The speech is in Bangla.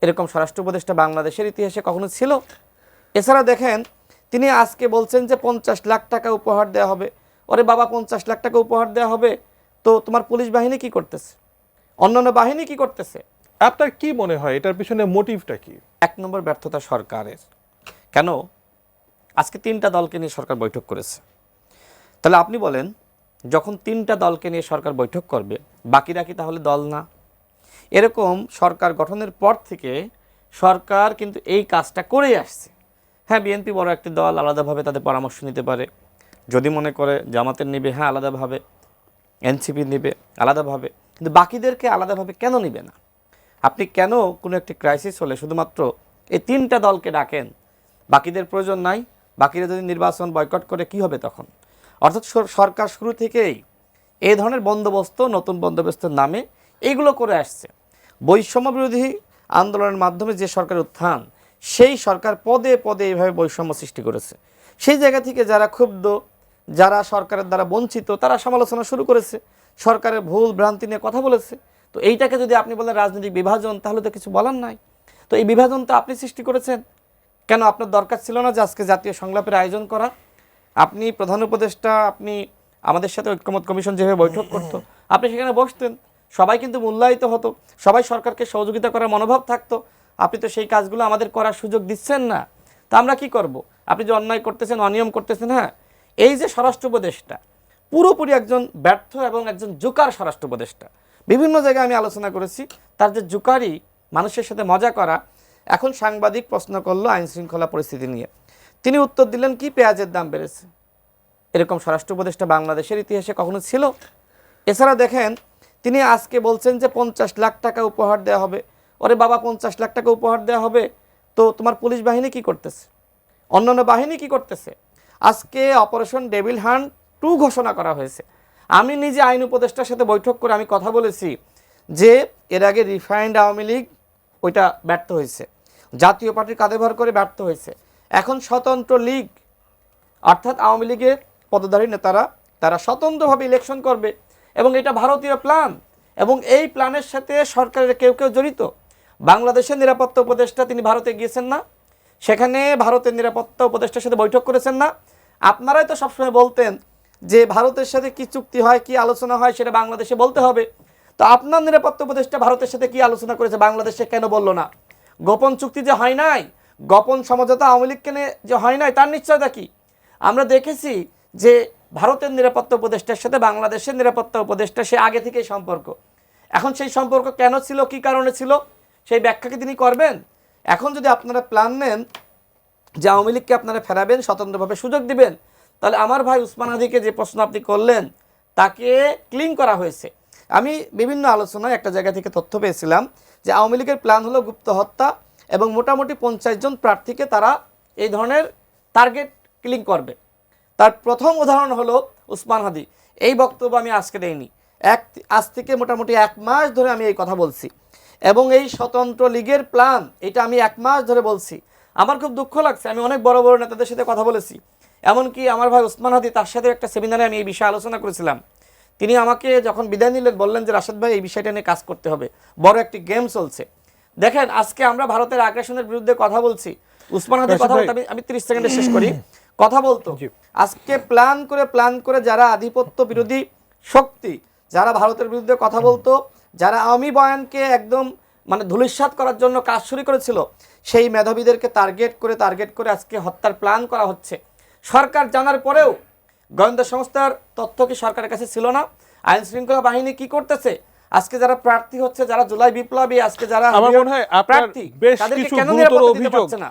এরকম স্বরাষ্ট্র উপদেষ্টা বাংলাদেশের ইতিহাসে কখনো ছিল? এছাড়া দেখেন, তিনি আজকে বলছেন যে 50 লাখ টাকা উপহার দেওয়া হবে। ওরে বাবা, 50 লাখ টাকা উপহার দেওয়া হবে, তো তোমার পুলিশ বাহিনী কি করতেছে, অন্যান্য বাহিনী কি করতেছে? আপনার কি মনে হয় এটার পিছনে মোটিভটা কি? এক নম্বর ব্যর্থতা সরকারের। কেন? আজকে 3টা দলকে নিয়ে সরকার বৈঠক করেছে। তাহলে আপনি বলেন, যখন 3টা দলকে নিয়ে সরকার বৈঠক করবে, বাকিরা কি তাহলে দল না? এরকম সরকার গঠনের পর থেকে সরকার কিন্তু এই কাজটা করেই আসছে। হ্যাঁ, বিএনপি বড় একটি দল, আলাদাভাবে তাদের পরামর্শ নিতে পারে। যদি মনে করে জামাতের নিবে, হ্যাঁ আলাদাভাবে, এনসিপি নিবে আলাদাভাবে, কিন্তু বাকিদেরকে আলাদাভাবে কেন নিবে না? আপনি কেন কোনো একটি ক্রাইসিস হলে শুধুমাত্র এই 3টা দলকে ডাকেন, বাকিদের প্রয়োজন নাই? বাকিরা যদি নির্বাচন বয়কট করে কি হবে তখন? অর্থাৎ সরকার শুরু থেকেই এই ধরনের বন্দোবস্ত, নতুন বন্দোবস্তের নামে এইগুলো করে আসছে। বৈষম্য বিরোধী আন্দোলনের মাধ্যমে যে সরকার উত্থান, সেই সরকার পদে পদে এইভাবে বৈষম্য সৃষ্টি করেছে। সেই জায়গা থেকে যারা ক্ষুব্ধ, যারা সরকারের দ্বারা বঞ্চিত, তারা সমালোচনা শুরু করেছে, সরকারের ভুল ভ্রান্তি নিয়ে কথা বলেছে। তো এইটাকে যদি আপনি বলেন রাজনৈতিক বিভাজন, তাহলে তো কিছু বলার নাই। তো এই বিভাজন তো আপনি সৃষ্টি করেছেন। কেন আপনার দরকার ছিল না যে আজকে জাতীয় সংলাপের আয়োজন করা? আপনি প্রধান উপদেষ্টা, আপনি আমাদের সাথে ঐক্যমত কমিশন যেভাবে বৈঠক করতো, আপনি সেখানে বসতেন, সবাই কিন্তু মূল্যায়িত হতো, সবাই সরকারকে সহযোগিতা করার মনোভাব থাকতো। আপনি তো সেই কাজগুলো আমাদের করার সুযোগ দিচ্ছেন না। তা আমরা কি করব? আপনি যে অন্যায় করতেছেন, অনিয়ম করতেছেন। হ্যাঁ, এই যে স্বরাষ্ট্র উপদেষ্টা পুরোপুরি একজন ব্যর্থ এবং একজন জোকার স্বরাষ্ট্র উপদেষ্টা। বিভিন্ন জায়গায় আমি আলোচনা করেছি, তার যে জোকারি, মানুষের সাথে মজা করা। এখন সাংবাদিক প্রশ্ন করলো আইন শৃঙ্খলা পরিস্থিতি নিয়ে, তিনি উত্তর দিলেন কি, পেঁয়াজের দাম বেড়েছে। এরকম স্বরাষ্ট্র উপদেষ্টা বাংলাদেশের ইতিহাসে কখনো ছিল? এছাড়া দেখেন, তিনি আজকে বলছেন যে 50 লাখ টাকা উপহার দেওয়া হবে। ওরে বাবা, 50 লাখ টাকা উপহার দেওয়া হবে, তো তোমার পুলিশ বাহিনী কি করতেছে, অন্যান্য বাহিনী কি করতেছে? আজকে অপারেশন ডেভিল হান্ট 2 ঘোষণা করা হয়েছে। আমি নিজে আইন উপদেষ্টার সাথে বৈঠক করে আমি কথা বলেছি যে এর আগে রিফাইন্ড আওয়ামী লীগ ওইটা ব্যর্থ হয়েছে, জাতীয় পার্টির কাঁধে ভর করে ব্যর্থ হয়েছে। এখন স্বতন্ত্র লীগ, অর্থাৎ আওয়ামী লীগের পদধারী নেতারা, তারা স্বতন্ত্রভাবে ইলেকশন করবে, এবং এটা ভারতীয় প্ল্যান, এবং এই প্ল্যানের সাথে সরকারের কেউ কেউ জড়িত। বাংলাদেশের নিরাপত্তা উপদেষ্টা তিনি ভারতে গিয়েছেন না? সেখানে ভারতের নিরাপত্তা উপদেষ্টার সাথে বৈঠক করেছেন না? আপনারাই তো সবসময় বলতেন যে ভারতের সাথে কি চুক্তি হয়, কি আলোচনা হয়, সেটা বাংলাদেশে বলতে হবে। তো আপনার নিরাপত্তা উপদেষ্টা ভারতের সাথে কি আলোচনা করেছে, বাংলাদেশে কেন বলল না? গোপন চুক্তি যে হয় নাই, গোপন সমঝোতা আওয়ামী লীগকে নিয়ে যে হয় নাই, তার নিশ্চয়তা কি? আমরা দেখেছি যে ভারতের নিরাপত্তা উপদেষ্টার সাথে বাংলাদেশের নিরাপত্তা উপদেষ্টা সে আগে থেকেই সম্পর্ক। এখন সেই সম্পর্ক কেন ছিল, কি কারণে ছিল, সেই ব্যাখ্যা কি তিনি করবেন? এখন যদি আপনারা প্ল্যান নেন যে আওয়ামী লীগকে আপনারা ফেরাবেন, স্বতন্ত্রভাবে সুযোগ দিবেন, তাহলে আমার ভাই উসমান হাদিকে যে প্রশ্ন আপনি করলেন, তাকে ক্লিন করা হয়েছে। আমি বিভিন্ন আলোচনায় একটা জায়গা থেকে তথ্য পেয়েছিলাম যে আওয়ামী লীগের প্ল্যান হলো গুপ্ত হত্যা, এবং মোটামুটি 50 জন প্রার্থীকে তারা এই ধরনের টার্গেট কিলিং করবে। তার প্রথম উদাহরণ হলো উসমান হাদি। এই বক্তব্য আমি আজকে দেইনি, আজ থেকে মোটামুটি 1 মাস ধরে আমি এই কথা বলছি, এবং এই স্বতন্ত্র লীগের প্ল্যান এটা আমি 1 মাস ধরে বলছি। আমার খুব দুঃখ লাগছে, আমি অনেক বড় বড় নেতাদের সাথে কথা বলেছি, এমনকি আমার ভাই উসমান হাদি, তার সাথে একটা সেমিনারে আমি এই বিষয়ে আলোচনা করেছিলাম। তিনি আমাকে যখন বিদায় নিলেন বললেন যে রাশেদ ভাই, এই বিষয়টা নিয়ে কাজ করতে হবে, বড় একটি গেম চলছে। দেখেন, আজকে আমরা ভারতের আগ্রাসনের বিরুদ্ধে কথা বলছি, উসমান হাদির কথা বলতে আমি 30 সেকেন্ডে শেষ করি, কথা বলতো। আজকে প্ল্যান করে যারা আধিপত্য বিরোধী শক্তি, যারা ভারতের বিরুদ্ধে কথা বলতো, যারা আওয়ামী বয়ানকে একদম মানে ধূলিসাৎ করার জন্য কাজ শুরু করেছিল, সেই মেধাবীদেরকে টার্গেট করে আজকে হত্যার প্ল্যান করা হচ্ছে। সরকার জানার পরেও গোয়েন্দা সংস্থার তথ্য কি সরকারের কাছে ছিল না? আইন শৃঙ্খলা বাহিনী কি করতেছে? আজকে যারা প্রার্থী হচ্ছে, যারা জুলাই বিপ্লবী, আজকে যারা আমার মনে হয় আপনার প্রার্থী, বেশ তাদেরকে কিছু কেন গুরুতর নিরাপত্তা দিতে অভিযোগ পারছে না?